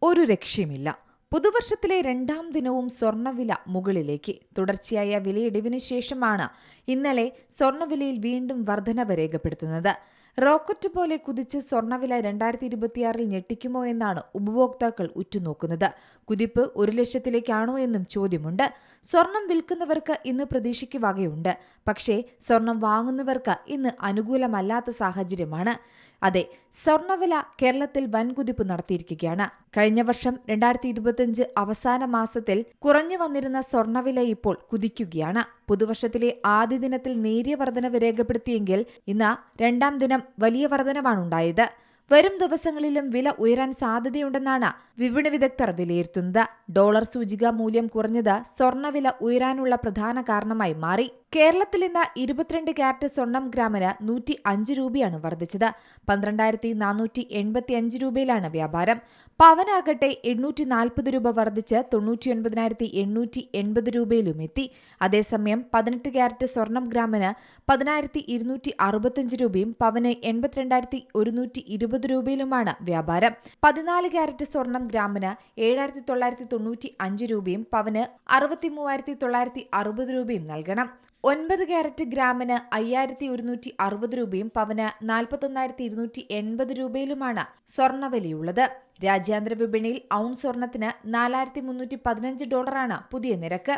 ഒരു രക്ഷയുമില്ല. പുതുവർഷത്തിലെ രണ്ടാം ദിനവും സ്വർണ്ണവില മുകളിലേക്ക്. തുടർച്ചയായ വിലയിടിവിന് ശേഷമാണ് ഇന്നലെ സ്വർണ്ണവിലയിൽ വീണ്ടും വർധനവ് രേഖപ്പെടുത്തുന്നത്. റോക്കറ്റ് പോലെ കുതിച്ച് സ്വർണ്ണവില 2026 ഞെട്ടിക്കുമോ എന്നാണ് ഉപഭോക്താക്കൾ ഉറ്റുനോക്കുന്നത്. കുതിപ്പ് 1 ലക്ഷത്തിലേക്കാണോ എന്നും ചോദ്യമുണ്ട്. സ്വർണം വിൽക്കുന്നവർക്ക് ഇന്ന് പ്രതീക്ഷയ്ക്ക് വകയുണ്ട്. പക്ഷേ സ്വർണം വാങ്ങുന്നവർക്ക് ഇന്ന് അനുകൂലമല്ലാത്ത സാഹചര്യമാണ്. അതെ, സ്വർണ്ണവില കേരളത്തിൽ വൻകുതിപ്പ് നടത്തിയിരിക്കുകയാണ്. കഴിഞ്ഞ വർഷം 2025 അവസാന മാസത്തിൽ കുറഞ്ഞു വന്നിരുന്ന സ്വർണ്ണവില ഇപ്പോൾ കുതിക്കുകയാണ്. പുതുവർഷത്തിലെ ആദ്യ ദിനത്തിൽ നേരിയ വർധനവ് രേഖപ്പെടുത്തിയെങ്കിൽ ഇന്ന് രണ്ടാം ദിനം വലിയ വർധനവാണുണ്ടായത്. വരും ദിവസങ്ങളിലും വില ഉയരാൻ സാധ്യതയുണ്ടെന്നാണ് വിപണി വിദഗ്ധർ വിലയിരുത്തുന്നത്. ഡോളർ സൂചിക മൂല്യം കുറഞ്ഞത് സ്വർണ്ണവില ഉയരാനുള്ള പ്രധാന കാരണമായി മാറി. കേരളത്തിൽ ഇന്ന് 22 ക്യാരറ്റ് സ്വർണം ഗ്രാമിന് 105 രൂപയാണ് വർദ്ധിച്ചത്. 12,485 രൂപയിലാണ് വ്യാപാരം. പവനാകട്ടെ 840 രൂപ വർദ്ധിച്ച് 99,880 രൂപയിലും എത്തി. അതേസമയം 18 ക്യാരറ്റ് സ്വർണം ഗ്രാമിന് 10,265 രൂപയും പവന് 82,120 രൂപയിലുമാണ് വ്യാപാരം. 14 ക്യാരറ്റ് സ്വർണം ഗ്രാമിന് 7,995 രൂപയും പവന് 63,960 രൂപയും നൽകണം. 9 ക്യാരറ്റ് ഗ്രാമിന് 5,160 രൂപയും പവന് 41,280 രൂപയിലുമാണ് സ്വർണ്ണവിലയുള്ളത്. രാജ്യാന്തര വിപണിയിൽ ഔൺസ് സ്വർണത്തിന് $4,315 പുതിയ നിരക്ക്.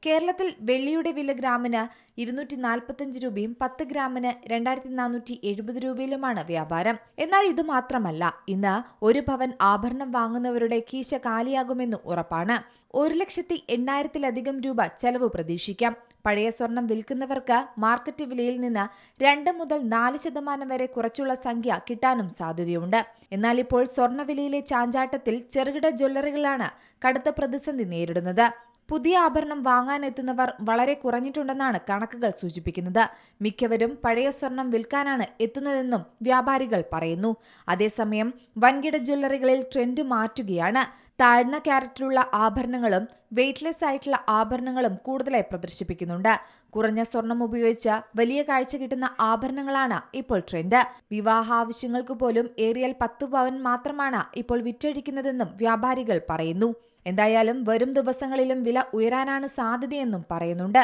കേരളത്തിൽ വെള്ളിയുടെ വില ഗ്രാമിന് 245 രൂപയും 10 ഗ്രാമിന് 2,470 രൂപയിലുമാണ് വ്യാപാരം. എന്നാൽ ഇത് മാത്രമല്ല, ഇന്ന് 1 പവൻ ആഭരണം വാങ്ങുന്നവരുടെ കീശ കാലിയാകുമെന്ന് ഉറപ്പാണ്. 1,80,000-ലധികം രൂപ ചെലവ് പ്രതീക്ഷിക്കാം. പഴയ സ്വർണം വിൽക്കുന്നവർക്ക് മാർക്കറ്റ് വിലയിൽ നിന്ന് 2 മുതൽ 4% വരെ കുറച്ചുള്ള സംഖ്യ കിട്ടാനും സാധ്യതയുണ്ട്. എന്നാൽ ഇപ്പോൾ സ്വർണ്ണവിലയിലെ ചാഞ്ചാട്ടത്തിൽ ചെറുകിട ജ്വല്ലറികളാണ് കടുത്ത പ്രതിസന്ധി നേരിടുന്നത്. പുതിയ ആഭരണം വാങ്ങാനെത്തുന്നവർ വളരെ കുറഞ്ഞിട്ടുണ്ടെന്നാണ് കണക്കുകൾ സൂചിപ്പിക്കുന്നത്. മിക്കവരും പഴയ സ്വർണം വിൽക്കാനാണ് എത്തുന്നതെന്നും വ്യാപാരികൾ പറയുന്നു. അതേസമയം വൻകിട ജ്വല്ലറികളിൽ ട്രെൻഡ് മാറ്റുകയാണ്. താഴ്ന്ന ക്യാരറ്റിലുള്ള ആഭരണങ്ങളും വെയ്റ്റ്ലെസ് ആയിട്ടുള്ള ആഭരണങ്ങളും കൂടുതലായി പ്രദർശിപ്പിക്കുന്നുണ്ട്. കുറഞ്ഞ സ്വർണം ഉപയോഗിച്ച് വലിയ കാഴ്ച കിട്ടുന്ന ആഭരണങ്ങളാണ് ഇപ്പോൾ ട്രെൻഡ്. വിവാഹ ആവശ്യങ്ങൾക്ക് പോലും ഏറിയാൽ 10 പവൻ മാത്രമാണ് ഇപ്പോൾ വിറ്റഴിക്കുന്നതെന്നും വ്യാപാരികൾ പറയുന്നു. എന്തായാലും വരും ദിവസങ്ങളിലും വില ഉയരാനാണ് സാധ്യതയെന്നും പറയുന്നുണ്ട്.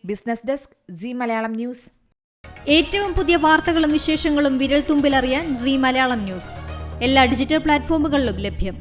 Business desk, C Malayalam news. ഏറ്റവും പുതിയ വാർത്തകളും വിശേഷങ്ങളും വിരൽ തുമ്പിലറിയാൻ സി മലയാളം ന്യൂസ് എല്ലാ ഡിജിറ്റൽ പ്ലാറ്റ്ഫോമുകളിലും ലഭ്യം.